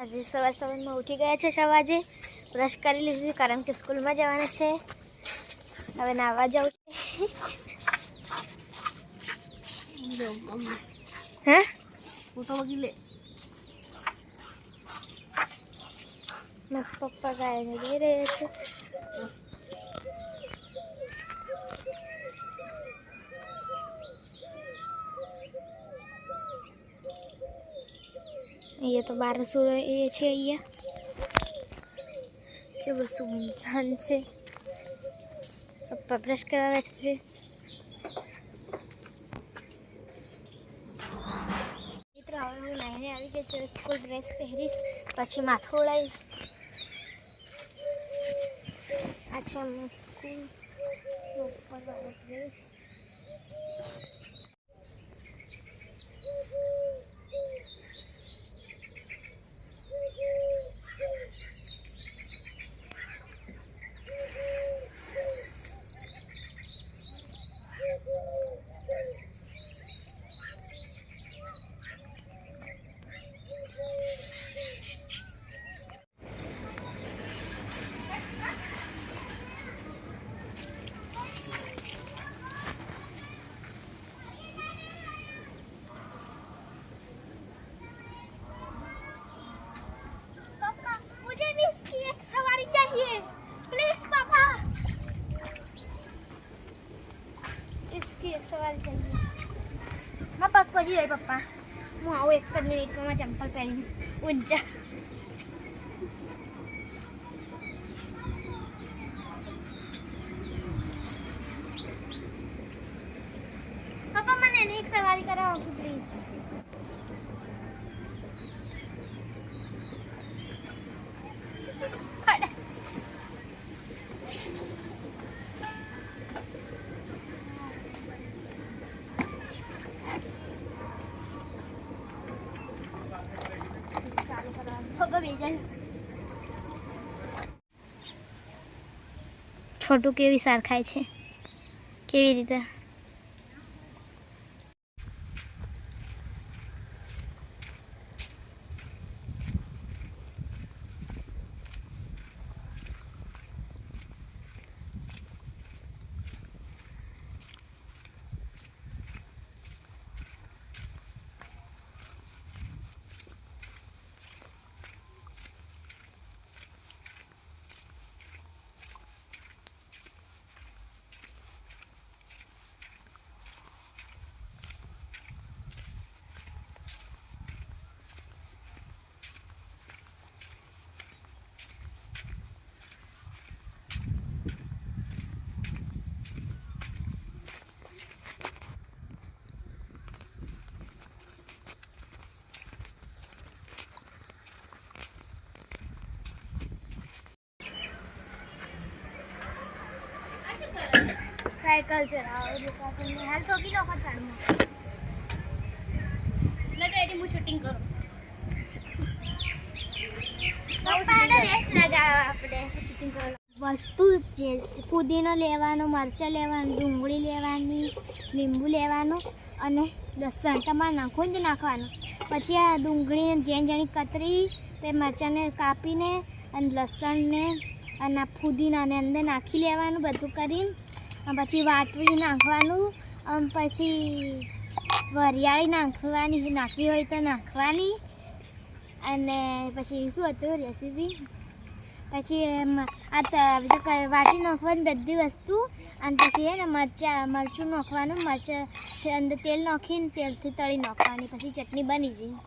આજે સવારમાં ઉઠી ગયા છે 6 વાગે, બ્રશ કરી લીધી કારણ કે સ્કૂલમાં જવાના છે. હવે નાવા જાઉં છે. હે ફોટો વગી લે. મારા પપ્પા ગાયને દઈ રહ્યા છે. ये तो 1200 ये છે અહીંયા જે બસો ઇન્સાન છે. પપ્પા બ્રશ કરવા બેઠા છે. મિત્રો હવે હું નાઈને આવી ગઈ છું. સ્કૂલ ડ્રેસ પહેરીશ, પછી માથું ઓળાવીશ. આ છે અમારી સ્કૂલ ઉપર વાળો ડ્રેસ. પગ પડી જાય પપ્પા. હું આવું એક જ મિનિટમાં ચંપલ પહેરીને ઊંચા. પપ્પા મને એની એક સવારી કરાવો પ્લીઝ. છોટું કેવી સાર ખાય છે, કેવી રીતે? સાયકલ ચલાવો તમને હાલ ઠોકી નો ખટાડમાં લટો એટી હું શૂટિંગ કરું. પપ્પાને રેસ લગાવ આપણે શૂટિંગ કરો. વસ્તુ જે ફુદીનો લેવાનો, મરચાં લેવાનું, ડુંગળી લેવાની, લીંબુ લેવાનું અને લસણ તમારે નાખવું જ નાખવાનું. પછી આ ડુંગળીને જેણી કતરી તે મરચાંને કાપીને અને લસણને અને ફુદીનાને અંદર નાખી લેવાનું બધું કરીને. પછી વાટવી નાખવાનું, પછી વરિયાળી નાખવી હોય તો નાખવાની. અને પછી શું હતું રેસીપી, પછી આ વાટી નાખવાની બધી વસ્તુ. અને પછી ને મરચું નાખવાનું, મરચાં અંદર તેલ નાખીને તેલથી તળી નાખવાની. પછી ચટણી બની જાય.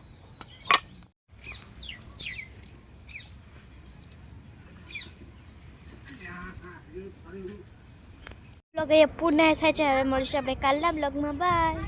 બ્લોગ અહીંયા પૂર્ણ થાય છે. હવે મળીશું આપણે કાલના બ્લોગમાં. બાય.